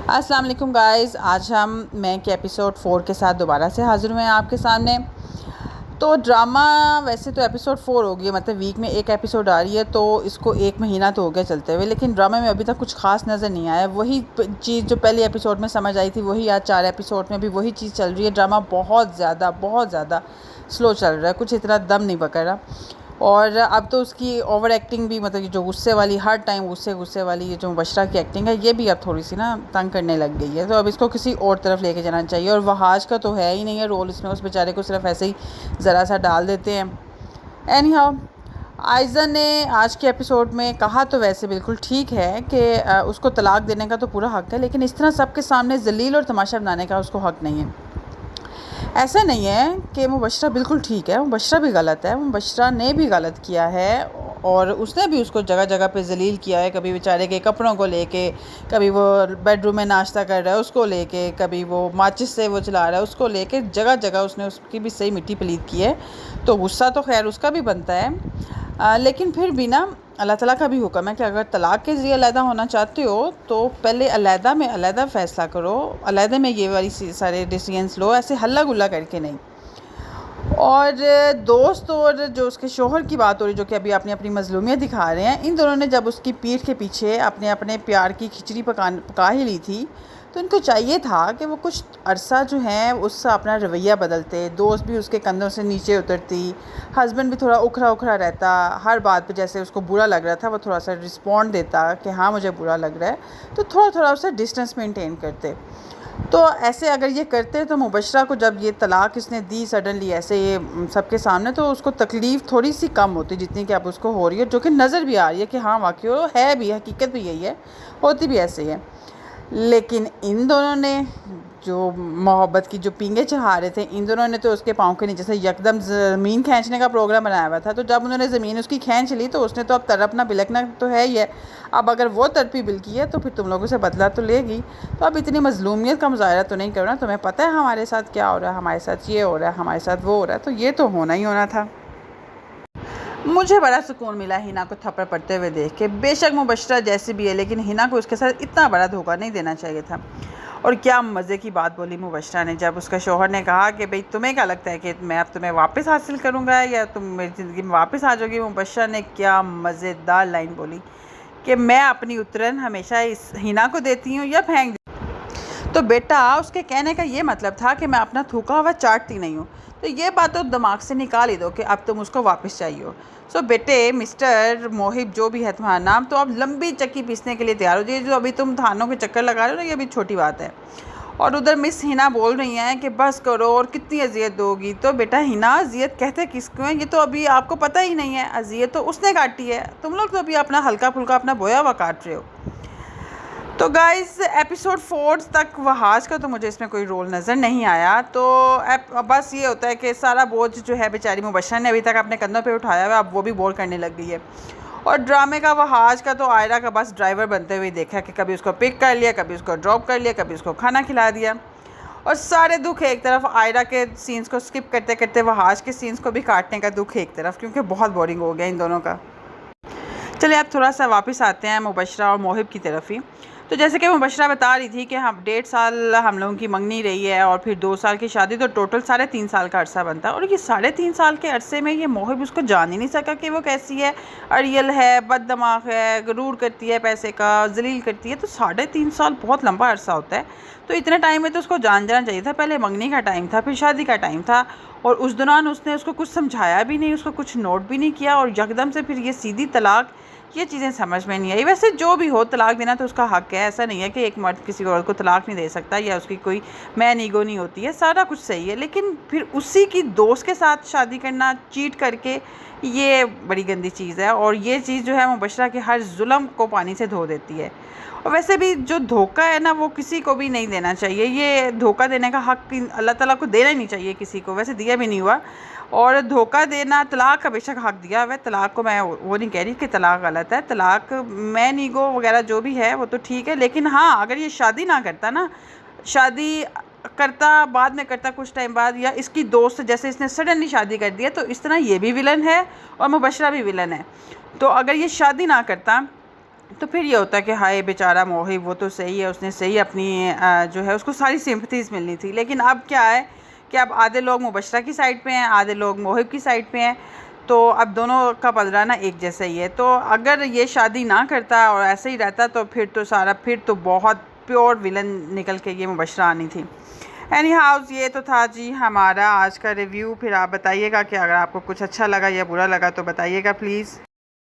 अस्सलाम वालेकुम गाइस, आज मैं के एपिसोड 4 के साथ दोबारा से हाज़िर हुए हैं आपके सामने। तो ड्रामा वैसे तो एपिसोड 4 हो गया, मतलब वीक में एक एपिसोड आ रही है, तो इसको एक महीना तो हो गया चलते हुए, लेकिन ड्रामा में अभी तक कुछ खास नज़र नहीं आया। वही चीज़ जो पहले एपिसोड में समझ आई थी वही आज 4 एपिसोड में भी वही चीज़ चल रही है। ड्रामा बहुत ज़्यादा स्लो चल रहा है, कुछ इतना दम नहीं पकड़ रहा। और अब तो उसकी ओवर एक्टिंग भी, मतलब जो गुस्से वाली, हर टाइम गुस्से वाली ये जो मुबशरा की एक्टिंग है, ये भी अब थोड़ी सी ना तंग करने लग गई है। तो अब इसको किसी और तरफ लेके जाना चाहिए। और वहाज का तो है ही नहीं है रोल इसमें, उस बेचारे को सिर्फ ऐसे ही ज़रा सा डाल देते हैं। एनी हाउ, आयज़ा ने आज के एपिसोड में कहा तो वैसे बिल्कुल ठीक है कि उसको तलाक देने का तो पूरा हक़ है, लेकिन इस तरह सबके सामने जलील और तमाशा बनाने का उसको हक़ नहीं है। ऐसा नहीं है कि मुबशरा बिल्कुल ठीक है, मुबशरा भी गलत है, मुबशरा ने भी गलत किया है और उसने भी उसको जगह जगह पे जलील किया है। कभी बेचारे के कपड़ों को लेके, कभी वो बेडरूम में नाश्ता कर रहा है उसको लेके, कभी वो माचिस से वो चला रहा है उसको लेके, जगह जगह उसने उसकी भी सही मिट्टी पलीत की है। तो गुस्सा तो खैर उसका भी बनता है, लेकिन फिर भी ना अल्लाह ताला का भी हुक्म है कि अगर तलाक के ज़रिए अलहदा होना चाहते हो तो पहले अलहदा में अलहदा फ़ैसला करो, अलहदा में ये वाली सारे डिसीजंस लो, ऐसे हल्ला गुल्ला करके नहीं। और दोस्त और जो उसके शोहर की बात हो रही, जो कि अभी अपनी अपनी मज़लूमियत दिखा रहे हैं, इन दोनों ने जब उसकी पीठ के पीछे अपने अपने प्यार की खिचड़ी पका ही ली थी, तो इनको चाहिए था कि वो कुछ अरसा जो है उससे अपना रवैया बदलते। दोस्त भी उसके कंधों से नीचे उतरती, हस्बैंड भी थोड़ा उखड़ा उखड़ा रहता, हर बात पे जैसे उसको बुरा लग रहा था वो थोड़ा सा रिस्पॉन्ड देता कि हाँ मुझे बुरा लग रहा है, तो थोड़ा थोड़ा उससे डिस्टेंस मेंटेन करते। तो ऐसे अगर ये करते तो मुबशरा को जब ये तलाक इसने दी सडनली ऐसे ये सबके सामने, तो उसको तकलीफ़ थोड़ी सी कम होती जितनी कि अब उसको हो रही है, जो कि नज़र भी आ रही है कि हाँ वाकई है भी, हकीकत भी यही है, होती भी ऐसे ही है। लेकिन इन दोनों ने जो मोहब्बत की जो पींगे चढ़ा रहे थे, इन दोनों ने तो उसके पाँव के नीचे से यकदम ज़मीन खींचने का प्रोग्राम बनाया हुआ था। तो जब उन्होंने ज़मीन उसकी खींच ली तो उसने तो अब तड़पना बिलकना तो है ही है। अब अगर वो तड़पी बिलकी है तो फिर तुम लोगों से बदला तो लेगी। तो अब इतनी मज़लूमियत का मुजाहरा तो नहीं करना, तुम्हें पता है हमारे साथ क्या हो रहा है, हमारे साथ ये हो रहा है, हमारे साथ वो हो रहा है, तो ये तो होना ही होना था। मुझे बड़ा सुकून मिला हिना को थप्पड़ पड़ते हुए देख के। बेशक मुबशरा जैसी भी है, लेकिन हिना को उसके साथ इतना बड़ा धोखा नहीं देना चाहिए था। और क्या मज़े की बात बोली मुबशरा ने जब उसका शौहर ने कहा कि भाई तुम्हें क्या लगता है कि मैं अब तुम्हें वापस हासिल करूँगा या तुम मेरी ज़िंदगी में वापस आ जाओगी। मुबशरा ने क्या मज़ेदार लाइन बोली कि मैं अपनी उतरन हमेशा इस हिना को देती हूँ या फेंक। तो बेटा उसके कहने का ये मतलब था कि मैं अपना थूका हुआ चाटती नहीं हूँ। तो ये बात तो दिमाग से निकाल ही दो कि अब तुम उसको वापस चाहिए हो। सो बेटे मिस्टर मोहिब जो भी है तुम्हारा नाम, तो अब लंबी चक्की पीसने के लिए तैयार हो जाइए। जो अभी तुम थानों के चक्कर लगा रहे हो ना, ये अभी छोटी बात है। और उधर मिस हिना बोल रही हैं कि बस करो और कितनी अजियत दोगी। तो बेटा हिना, अजियत कहते किसको हैं ये तो अभी आपको पता ही नहीं है। अजियत तो उसने काटी है, तुम लोग तो अभी अपना हल्का फुल्का अपना बोया हुआ काट रहे हो। तो गाइस एपिसोड 4 तक वहाज का तो मुझे इसमें कोई रोल नज़र नहीं आया। तो बस ये होता है कि सारा बोझ जो है बेचारी मुबशरा ने अभी तक अपने कंधों पे उठाया हुआ है, अब वो भी बोर करने लग गई है। और ड्रामे का वहाज का तो आयरा का बस ड्राइवर बनते हुए देखा कि कभी उसको पिक कर लिया, कभी उसको ड्रॉप कर लिया, कभी उसको खाना खिला दिया। और सारे दुख एक तरफ, आयरा के सीन्स को स्किप करते करते वहाज के सीन्स को भी काटने का दुख एक तरफ, क्योंकि बहुत बोरिंग हो गया इन दोनों का। चलिए अब थोड़ा सा वापस आते हैं मुबशरा और मोहिब की तरफ ही। तो जैसे कि मुबशरा बता रही थी कि हम 1.5 साल हम लोगों की मंगनी रही है और फिर 2 साल की शादी, तो टोटल 3.5 साल का अरसा बनता है। और ये 3.5 साल के अरसे में ये मोहिब उसको जान ही नहीं सका कि वो कैसी है, अड़ियल है, बददिमाग है, गरूर करती है, पैसे का जलील करती है। तो 3.5 साल बहुत लंबा अरसा होता है। तो इतने टाइम में तो उसको जान जाना चाहिए था। पहले मंगनी का टाइम था, फिर शादी का टाइम था, और उस दौरान उसने उसको कुछ समझाया भी नहीं, उसको कुछ नोट भी नहीं किया, और यकदम से फिर ये सीधी तलाक, ये चीज़ें समझ में नहीं आई। वैसे जो भी हो, तलाक देना तो उसका हक़ है। ऐसा नहीं है कि एक मर्द किसी औरत को तलाक नहीं दे सकता या उसकी कोई मैन ईगो नहीं होती है, सारा कुछ सही है। लेकिन फिर उसी की दोस्त के साथ शादी करना, चीट करके, ये बड़ी गंदी चीज़ है। और ये चीज़ जो है मुबशरा के हर जुल्म को पानी से धो देती है। और वैसे भी जो धोखा है ना, वो किसी को भी नहीं देना चाहिए। ये धोखा देने का हक़ अल्लाह ताला को देना ही नहीं चाहिए किसी को, वैसे दिया भी नहीं हुआ। और धोखा देना, तलाक का बेशक हक़ दिया हुआ है, तलाक को मैं वो नहीं कह रही कि तलाक गलत है। तलाक मैन ईगो वगैरह जो भी है वो तो ठीक है, लेकिन हाँ अगर ये शादी ना करता ना, शादी करता बाद में करता कुछ टाइम बाद, या इसकी दोस्त जैसे इसने सडनली शादी कर दी है, तो इस तरह ये भी विलन है और मुबशरा भी विलन है। तो अगर ये शादी ना करता तो फिर ये होता है कि हाय बेचारा मोहिब, वो तो सही है, उसने सही अपनी जो है उसको सारी सिंपथीज़ मिलनी थी। लेकिन अब क्या है कि अब आधे लोग मुबशरा की साइड पे हैं, आधे लोग मोहिब की साइड पे हैं, तो अब दोनों का पलड़ा एक जैसा ही है। तो अगर ये शादी ना करता और ऐसे ही रहता तो फिर तो बहुत प्योर विलन निकल के ये मुबशरा आनी थी। एनी हाउस, ये तो था जी हमारा आज का रिव्यू। फिर आप बताइएगा कि अगर आपको कुछ अच्छा लगा या बुरा लगा तो बताइएगा प्लीज़।